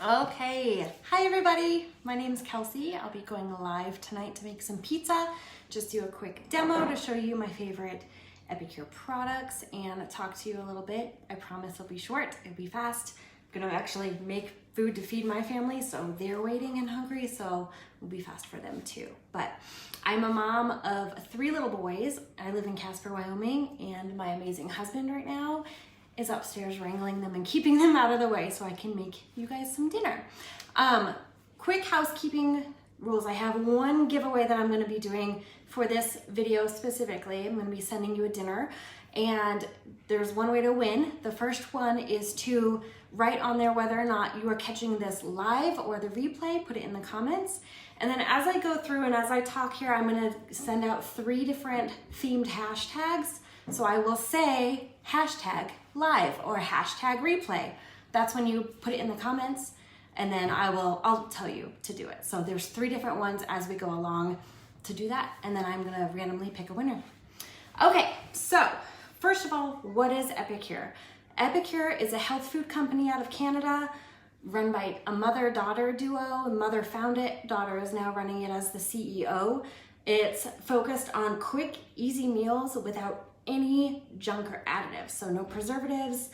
Okay, hi everybody. My name's Kelsey. I'll be going live tonight to make some pizza. Just do a quick demo to show you my favorite Epicure products and talk to you a little bit. I promise it'll be short, it'll be fast. I'm gonna actually make food to feed my family, so they're waiting and hungry, so it'll be fast for them too. But I'm a mom of 3 little boys. I live in Casper, Wyoming, and my amazing husband right now is upstairs wrangling them and keeping them out of the way so I can make you guys some dinner. Quick housekeeping rules. I have one giveaway that I'm going to be doing for this video specifically. I'm going to be sending you a dinner, and there's one way to win. The first one is to write on there whether or not you are catching this live or the replay. Put it in the comments. And then as I go through and as I talk here, I'm going to send out 3 different themed hashtags. So I will say hashtag live or hashtag replay. That's when you put it in the comments, and then I'll tell you to do it. So there's 3 different ones as we go along to do that, and then I'm gonna randomly pick a winner. Okay, so first of all, what is Epicure? Epicure is a health food company out of Canada, run by a mother-daughter duo. Mother found it, daughter is now running it as the CEO. It's focused on quick, easy meals without any junk or additives. So no preservatives,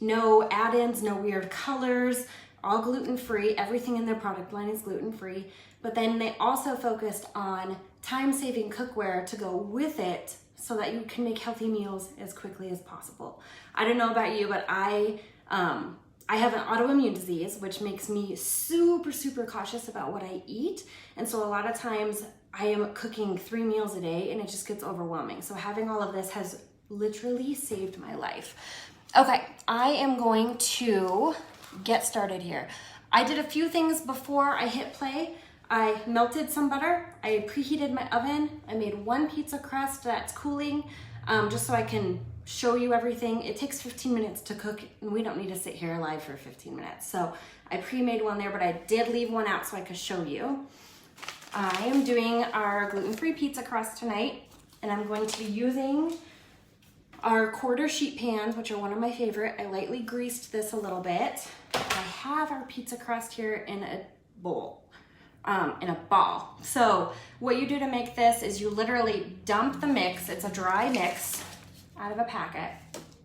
no add-ins, no weird colors, all gluten-free. Everything in their product line is gluten-free. But then they also focused on time-saving cookware to go with it so that you can make healthy meals as quickly as possible. I don't know about you, but I have an autoimmune disease, which makes me super, super cautious about what I eat. And so a lot of times I am cooking 3 meals a day and it just gets overwhelming. So having all of this has literally saved my life. Okay, I am going to get started here. I did a few things before I hit play. I melted some butter. I preheated my oven. I made 1 pizza crust that's cooling, just so I can show you everything. It takes 15 minutes to cook, and we don't need to sit here live for 15 minutes. So I pre-made one there, but I did leave one out so I could show you. I am doing our gluten-free pizza crust tonight, and I'm going to be using our quarter sheet pans, which are one of my favorite. I lightly greased this a little bit. I have our pizza crust here in a bowl, in a ball. So what you do to make this is you literally dump the mix. It's a dry mix out of a packet.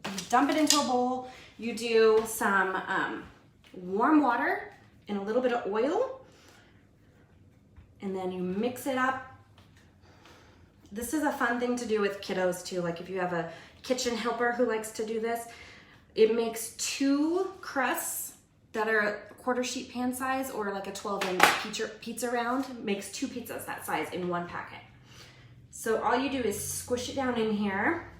You dump it into a bowl. You do some warm water and a little bit of oil, and then you mix it up. This is a fun thing to do with kiddos too. Like if you have a kitchen helper who likes to do this, it makes 2 crusts that are quarter sheet pan size, or like a 12-inch pizza round. It makes 2 pizzas that size in 1 packet. So all you do is squish it down in here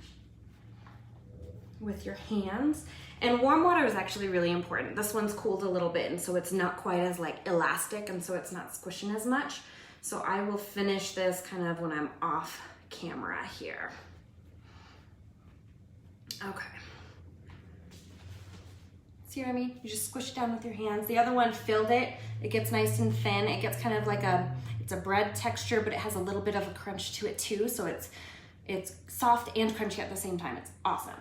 with your hands. And warm water is actually really important. This one's cooled a little bit, and so it's not quite as like elastic, and so it's not squishing as much. So I will finish this kind of when I'm off camera here. Okay. See what I mean? You just squish it down with your hands. The other one filled it. It gets nice and thin. It gets kind of like it's a bread texture, but it has a little bit of a crunch to it too. So it's soft and crunchy at the same time. It's awesome.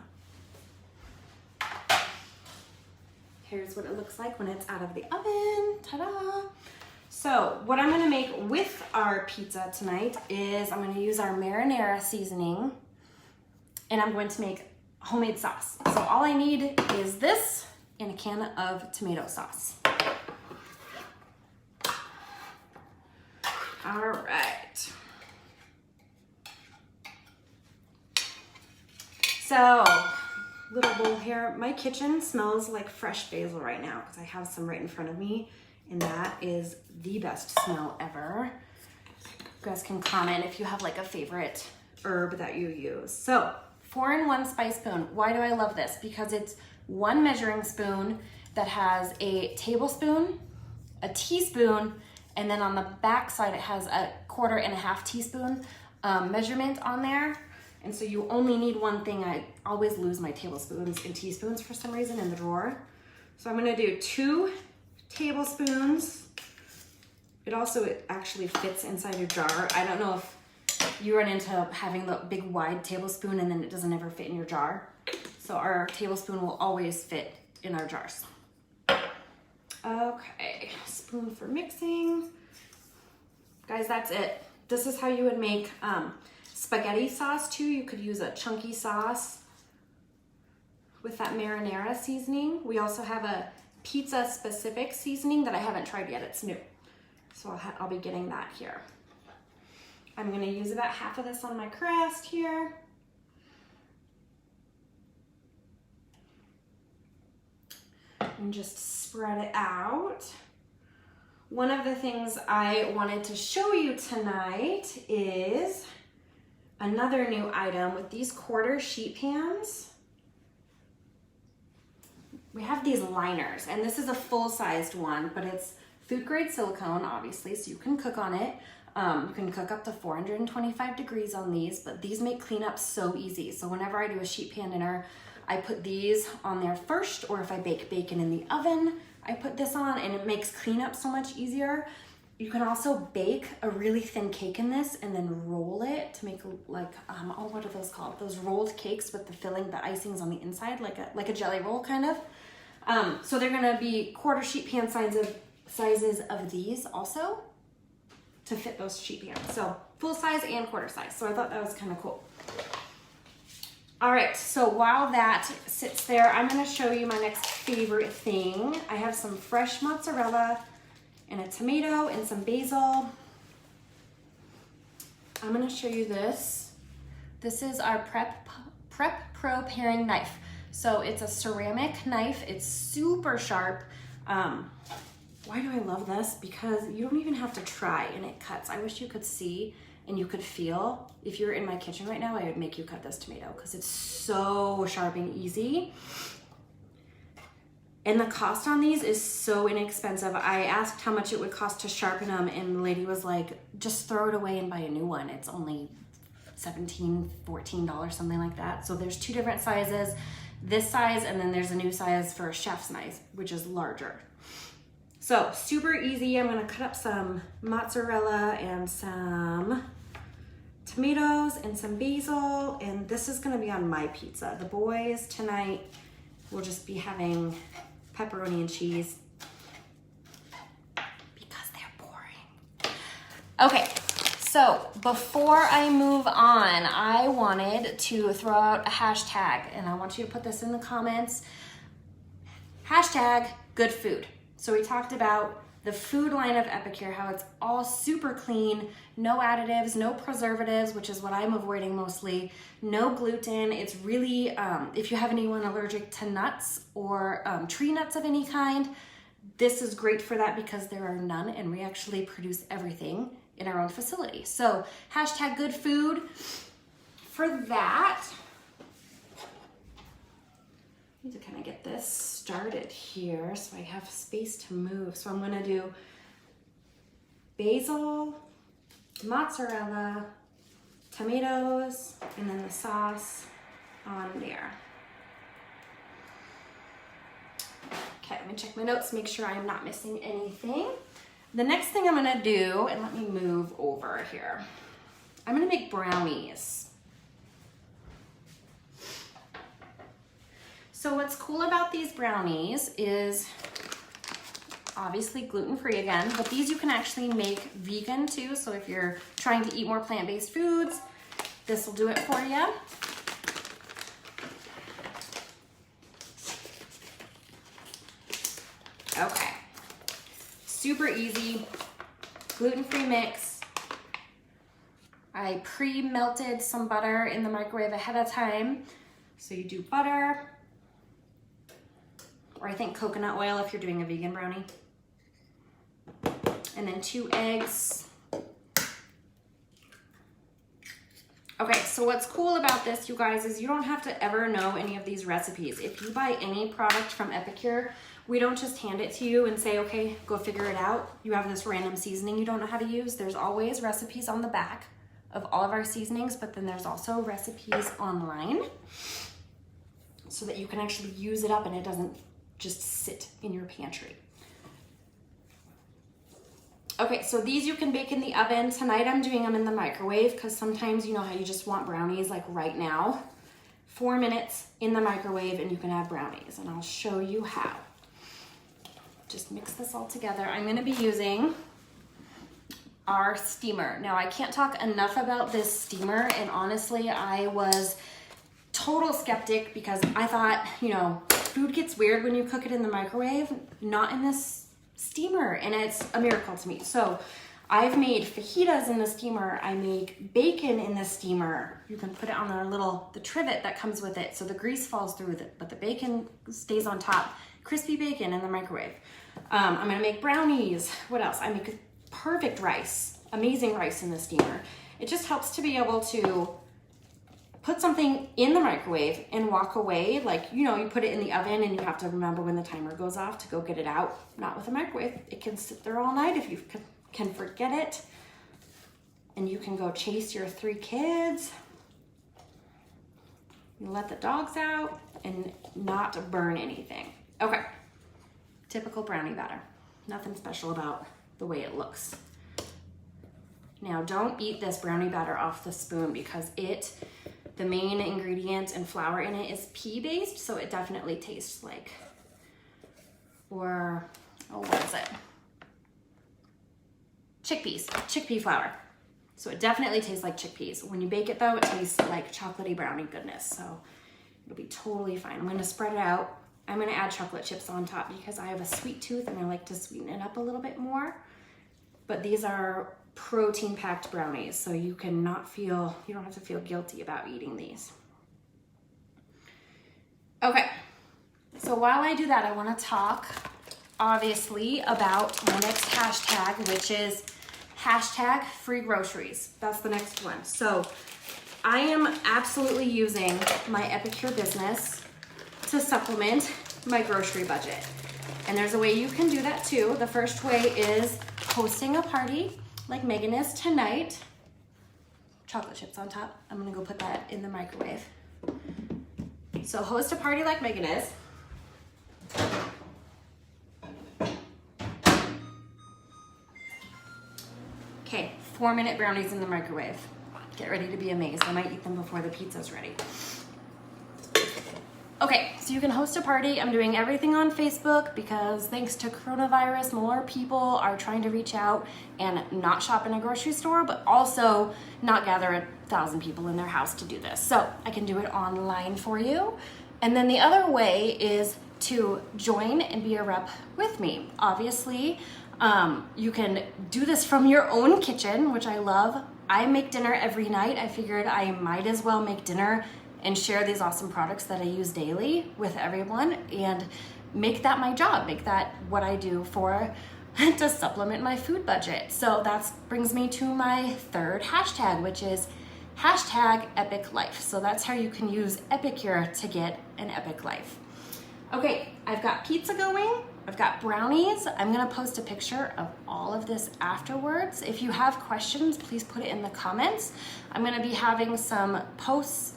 Here's what it looks like when it's out of the oven. Ta-da! So what I'm gonna make with our pizza tonight is I'm gonna use our marinara seasoning, and I'm going to make homemade sauce. So all I need is this and a can of tomato sauce. All right. So, little bowl here. My kitchen smells like fresh basil right now because I have some right in front of me, and that is the best smell ever. You guys can comment if you have like a favorite herb that you use. So 4-in-1 spice spoon. Why do I love this? Because it's 1 measuring spoon that has a tablespoon, a teaspoon, and then on the back side it has a 1/4 teaspoon measurement on there. And so you only need 1 thing. I always lose my tablespoons and teaspoons for some reason in the drawer. So I'm gonna do 2 tablespoons. It actually fits inside a jar. I don't know if you run into having the big wide tablespoon and then it doesn't ever fit in your jar. So our tablespoon will always fit in our jars. Okay, spoon for mixing. Guys, that's it. This is how you would make spaghetti sauce too. You could use a chunky sauce with that marinara seasoning. We also have a pizza specific seasoning that I haven't tried yet. It's new. So I'll be getting that here. I'm gonna use about half of this on my crust here. And just spread it out. One of the things I wanted to show you tonight is another new item with these quarter sheet pans. We have these liners, and this is a full-sized one, but it's food grade silicone, obviously, so you can cook on it. You can cook up to 425 degrees on these, but these make cleanup so easy. So whenever I do a sheet pan dinner, I put these on there first, or if I bake bacon in the oven, I put this on, and it makes cleanup so much easier. You can also bake a really thin cake in this and then roll it to make like, oh, what are those called? Those rolled cakes with the filling, the icing's on the inside, like a jelly roll kind of. So they're gonna be quarter sheet pan sizes of these also to fit those sheet pans. So full size and quarter size. So I thought that was kind of cool. All right, so while that sits there, I'm gonna show you my next favorite thing. I have some fresh mozzarella and a tomato and some basil. I'm gonna show you this. This is our Prep Pro paring knife. So it's a ceramic knife. It's super sharp. Why do I love this? Because you don't even have to try and it cuts. I wish you could see and you could feel. If you're in my kitchen right now, I would make you cut this tomato because it's so sharp and easy. And the cost on these is so inexpensive. I asked how much it would cost to sharpen them, and the lady was like, just throw it away and buy a new one. It's only $17, $14, something like that. So there's two different sizes, this size, and then there's a new size for a chef's knife, which is larger. So super easy. I'm gonna cut up some mozzarella and some tomatoes and some basil, and this is gonna be on my pizza. The boys tonight will just be having pepperoni and cheese because they're boring. Okay, so before I move on, I wanted to throw out a hashtag, and I want you to put this in the comments. Hashtag good food. So we talked about the food line of Epicure, how it's all super clean, no additives, no preservatives, which is what I'm avoiding mostly, no gluten. It's really, if you have anyone allergic to nuts or tree nuts of any kind, this is great for that because there are none, and we actually produce everything in our own facility. So hashtag good food. For that, I need to kind of get this started here so I have space to move. So I'm gonna do basil, mozzarella, tomatoes, and then the sauce on there. Okay, let me check my notes, make sure I'm not missing anything. The next thing I'm gonna do, and let me move over here, I'm gonna make brownies. So what's cool about these brownies is obviously gluten-free again, but these you can actually make vegan too. So if you're trying to eat more plant-based foods, this will do it for you. Okay, super easy, gluten-free mix. I pre-melted some butter in the microwave ahead of time. So you do butter, or I think coconut oil if you're doing a vegan brownie. And then 2 eggs. Okay, so what's cool about this, you guys, is you don't have to ever know any of these recipes. If you buy any product from Epicure, we don't just hand it to you and say, okay, go figure it out. You have this random seasoning you don't know how to use. There's always recipes on the back of all of our seasonings, but then there's also recipes online so that you can actually use it up and it doesn't just sit in your pantry. Okay, so these you can bake in the oven. Tonight I'm doing them in the microwave because sometimes you know how you just want brownies like right now. 4 minutes in the microwave and you can have brownies, and I'll show you how. Just mix this all together. I'm gonna be using our steamer. Now I can't talk enough about this steamer, and honestly, I was total skeptic because I thought, you know, food gets weird when you cook it in the microwave, not in this steamer, and it's a miracle to me. So I've made fajitas in the steamer. I make bacon in the steamer. You can put it on the trivet that comes with it so the grease falls through it, but the bacon stays on top. Crispy bacon in the microwave. I'm gonna make brownies. What else? I make perfect rice, amazing rice in the steamer. It just helps to be able to put something in the microwave and walk away. Like, you know, you put it in the oven and you have to remember when the timer goes off to go get it out. Not with a microwave. It can sit there all night if you can forget it. And you can go chase your 3 kids. You let the dogs out and not burn anything. Okay, typical brownie batter. Nothing special about the way it looks. Now don't eat this brownie batter off the spoon because the main ingredient and flour in it is pea based, so it definitely tastes like, what is it? Chickpea flour. So it definitely tastes like chickpeas. When you bake it though, it tastes like chocolatey brownie goodness, so it'll be totally fine. I'm gonna spread it out. I'm gonna add chocolate chips on top because I have a sweet tooth and I like to sweeten it up a little bit more. But these are protein-packed brownies, so you don't have to feel guilty about eating these. Okay, so while I do that, I wanna talk, obviously, about my next hashtag, which is hashtag free groceries. That's the next one. So I am absolutely using my Epicure business to supplement my grocery budget. And there's a way you can do that too. The first way is hosting a party like Megan is tonight. Chocolate chips on top. I'm gonna go put that in the microwave. So host a party like Megan is. Okay, 4-minute brownies in the microwave. Get ready to be amazed. I might eat them before the pizza's ready. Okay, so you can host a party. I'm doing everything on Facebook because thanks to coronavirus, more people are trying to reach out and not shop in a grocery store, but also not gather 1,000 people in their house to do this. So I can do it online for you. And then the other way is to join and be a rep with me. Obviously, you can do this from your own kitchen, which I love. I make dinner every night. I figured I might as well make dinner and share these awesome products that I use daily with everyone and make that my job, make that what I do to supplement my food budget. So that brings me to my third hashtag, which is hashtag epic life. So that's how you can use Epicure to get an epic life. Okay, I've got pizza going. I've got brownies. I'm gonna post a picture of all of this afterwards. If you have questions, please put it in the comments. I'm gonna be having some posts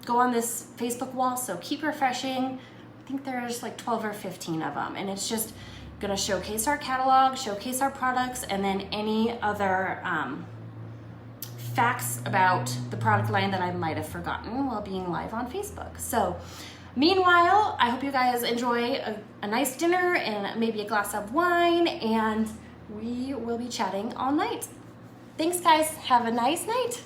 go on this Facebook wall, so keep refreshing. I think there's like 12 or 15 of them, and it's just gonna showcase our catalog, showcase our products, and then any other facts about the product line that I might have forgotten while being live on Facebook. So meanwhile, I hope you guys enjoy a nice dinner and maybe a glass of wine, and we will be chatting all night. Thanks guys, have a nice night.